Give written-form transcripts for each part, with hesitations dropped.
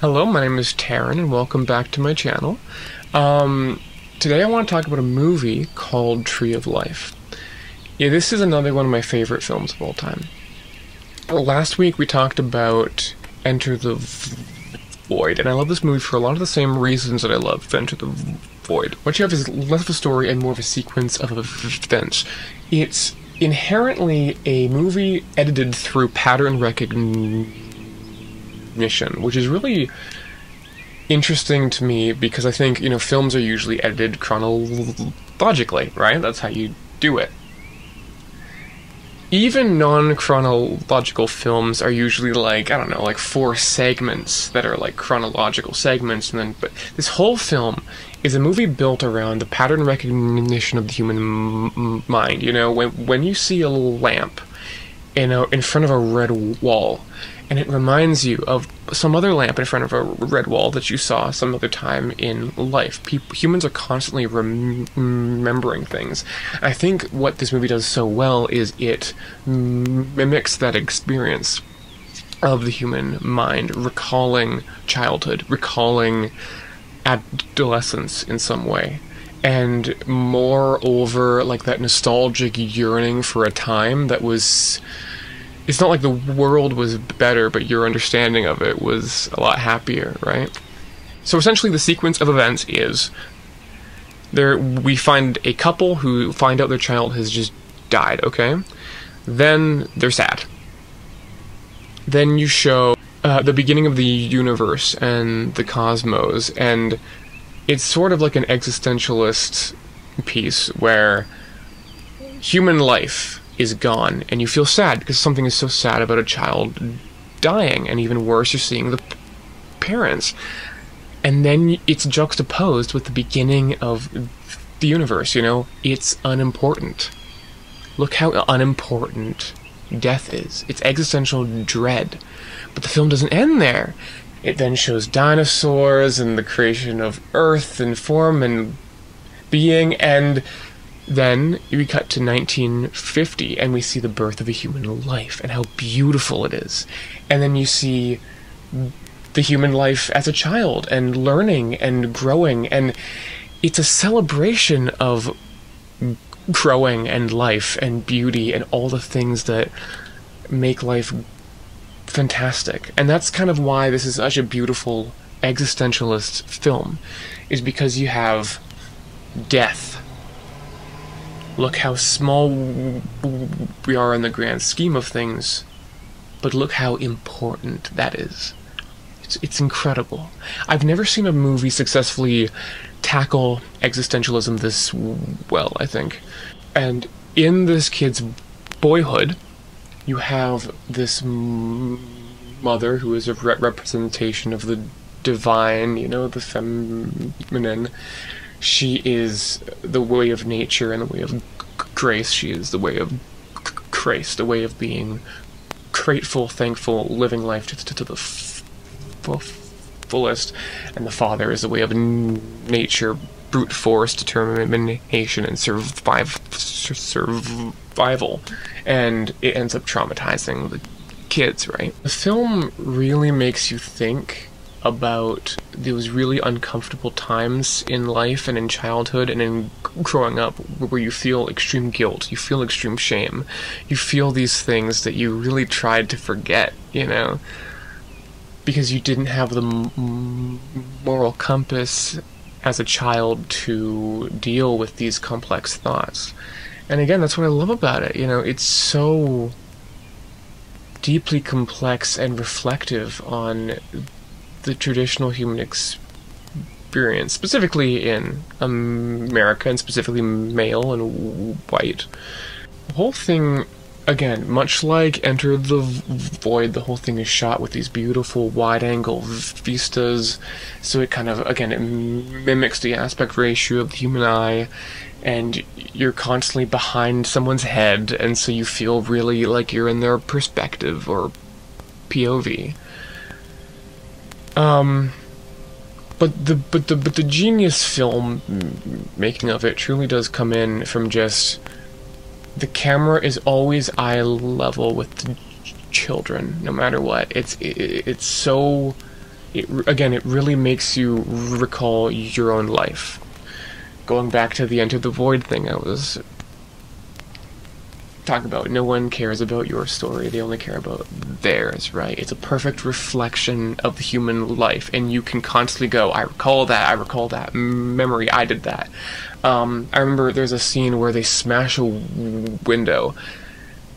Hello, my name is Taran, and welcome back to my channel. Today I want to talk about a movie called Tree of Life. Yeah, this is another one of my favorite films of all time. Last week we talked about Enter the Void, and I love this movie for a lot of the same reasons that I love Enter the Void. What you have is less of a story and more of a sequence of events. It's inherently a movie edited through pattern recognition, which is really interesting to me because I think, films are usually edited chronologically, right? That's how you do it. Even non-chronological films are usually like 4 segments that are like chronological segments, but this whole film is a movie built around the pattern recognition of the human mind. When you see a lamp in front of a red wall, and it reminds you of some other lamp in front of a red wall that you saw some other time in life. Humans are constantly remembering things. I think what this movie does so well is it mimics that experience of the human mind, recalling childhood, recalling adolescence in some way. And moreover, like that nostalgic yearning for a time that was... It's not like the world was better, but your understanding of it was a lot happier, right? So essentially the sequence of events is we find a couple who find out their child has just died, okay? Then they're sad. Then you show the beginning of the universe and the cosmos, and it's sort of like an existentialist piece where human life is gone, and you feel sad because something is so sad about a child dying, and even worse, you're seeing the parents. And then it's juxtaposed with the beginning of the universe, it's unimportant. Look how unimportant death is. It's existential dread. But the film doesn't end there. It then shows dinosaurs and the creation of Earth and form and being, and then we cut to 1950 and we see the birth of a human life and how beautiful it is. And then you see the human life as a child and learning and growing, and it's a celebration of growing and life and beauty and all the things that make life fantastic. And that's kind of why this is such a beautiful existentialist film, is because you have death. Look how small we are in the grand scheme of things, but look how important that is. It's incredible. I've never seen a movie successfully tackle existentialism this well, I think. And in this kid's boyhood, you have this mother who is a representation of the divine, the feminine. She is the way of nature and the way of grace. She is the way of grace, the way of being grateful, thankful, living life to the fullest. And the father is the way of nature, brute force, determination, and survival. And it ends up traumatizing the kids, right? The film really makes you think about those really uncomfortable times in life and in childhood and in growing up where you feel extreme guilt, you feel extreme shame, you feel these things that you really tried to forget, because you didn't have the moral compass as a child to deal with these complex thoughts. And again, that's what I love about it. It's so deeply complex and reflective on the traditional human experience, specifically in America, and specifically male and white. The whole thing, again, much like Enter the Void, the whole thing is shot with these beautiful wide-angle vistas, so it kind of, again, it mimics the aspect ratio of the human eye, and you're constantly behind someone's head, and so you feel really like you're in their perspective, or POV. But the genius film making of it truly does come in from just the camera is always eye level with the children, no matter what. It's so again, it really makes you recall your own life. Going back to the Enter the Void thing I was talking about, no one cares about your story, they only care about theirs, right? It's a perfect reflection of the human life, and you can constantly go, I recall that memory, I did that. I remember there's a scene where they smash a window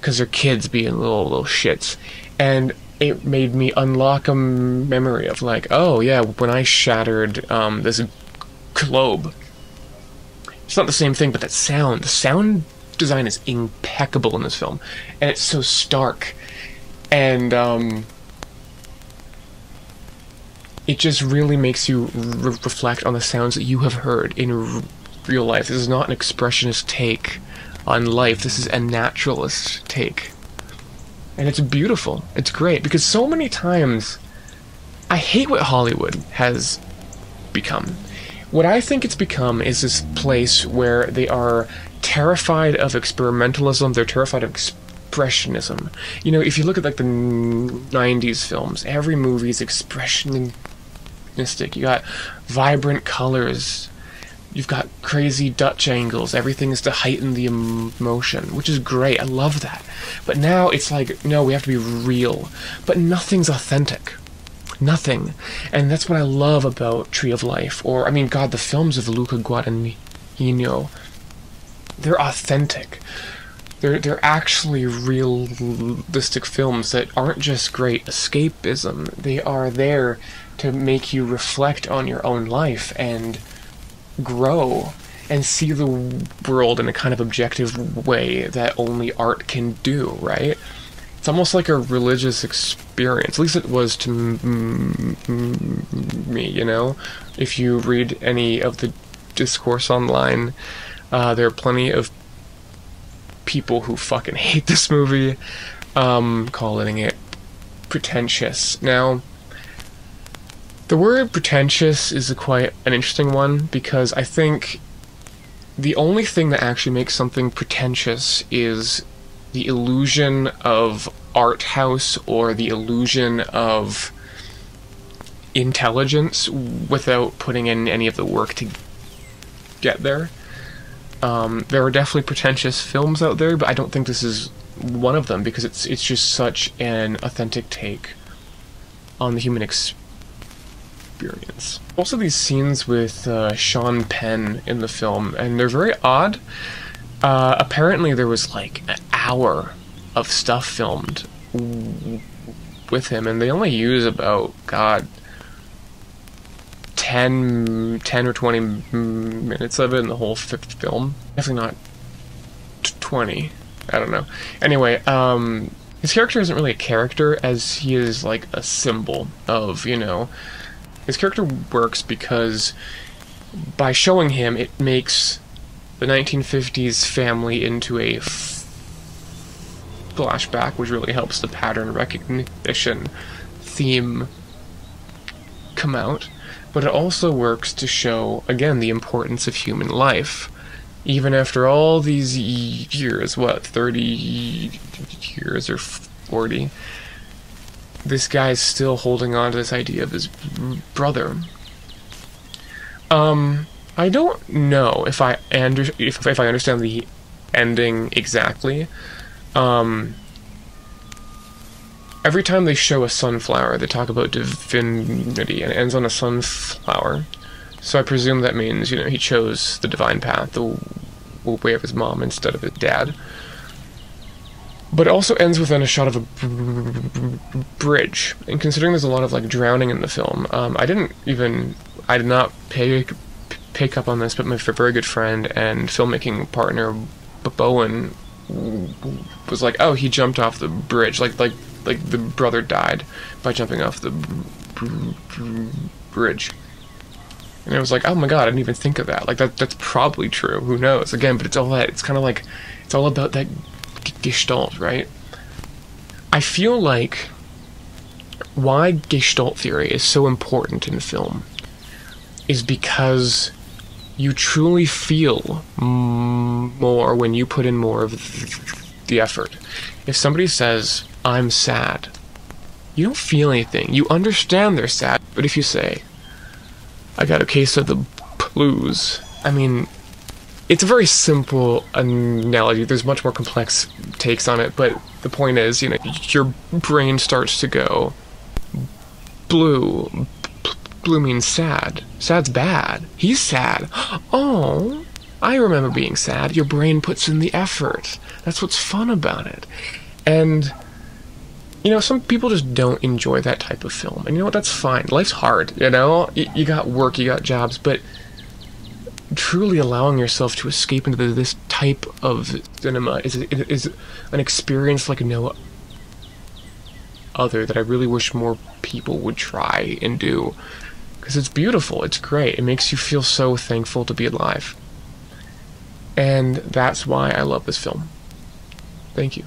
because they're kids being little shits, and it made me unlock a memory of like, oh yeah, when I shattered this globe. It's not the same thing, but the sound design is impeccable in this film, and it's so stark, and it just really makes you reflect on the sounds that you have heard in real life. This is not an expressionist take on life, this is a naturalist take, and it's beautiful, it's great, because so many times I hate what Hollywood has become. What I think it's become is this place where they are terrified of experimentalism, they're terrified of expressionism. You know, if you look at like the 90s films, every movie is expressionistic. You got vibrant colors, you've got crazy Dutch angles, everything is to heighten the emotion, which is great, I love that. But now it's like, no, we have to be real, but nothing's authentic. Nothing. And that's what I love about Tree of Life, or, I mean, God, the films of Luca Guadagnino, they're authentic. They're actually realistic films that aren't just great escapism. They are there to make you reflect on your own life and grow and see the world in a kind of objective way that only art can do, right? It's almost like a religious experience. At least it was to me, you know? If you read any of the discourse online, there are plenty of people who fucking hate this movie, calling it pretentious. Now, the word pretentious is quite an interesting one, because I think the only thing that actually makes something pretentious is the illusion of art house, or the illusion of intelligence without putting in any of the work to get there. There are definitely pretentious films out there, but I don't think this is one of them, because it's just such an authentic take on the human experience. Also, these scenes with Sean Penn in the film, and they're very odd. Apparently there was like an hour of stuff filmed with him, and they only use about, God, 10 or 20 minutes of it in the whole film. Definitely not 20. I don't know. Anyway, his character isn't really a character, as he is like a symbol of, you know, his character works because by showing him, it makes the 1950s family into a flashback, which really helps the pattern recognition theme come out. But it also works to show, again, the importance of human life. Even after all these years, what, 30 years or 40, this guy's still holding on to this idea of his brother. I don't know if I understand the ending exactly. Every time they show a sunflower, they talk about divinity, and it ends on a sunflower. So I presume that means, you know, he chose the divine path, the way of his mom instead of his dad. But it also ends within a shot of a bridge. And considering there's a lot of like drowning in the film, I did not pick up on this, but my very good friend and filmmaking partner Bowen was like, "Oh, he jumped off the bridge, like the brother died by jumping off the bridge." And I was like, "Oh my god, I didn't even think of that. Like that's probably true. Who knows?" Again, but it's all that. It's kind of like it's all about that Gestalt, right? I feel like why Gestalt theory is so important in film is because you truly feel more when you put in more of the effort. If somebody says, "I'm sad," you don't feel anything. You understand they're sad, but if you say, I got a case of the blues, I mean, it's a very simple analogy. There's much more complex takes on it, but the point is, you know, your brain starts to go, blue. Blue means sad. Sad's bad. He's sad. Oh, I remember being sad. Your brain puts in the effort. That's what's fun about it. And, you know, some people just don't enjoy that type of film. And you know what? That's fine. Life's hard, you know? You got work, you got jobs, but truly allowing yourself to escape into this type of cinema is an experience like no other that I really wish more people would try and do. Because it's beautiful, it's great, it makes you feel so thankful to be alive. And that's why I love this film. Thank you.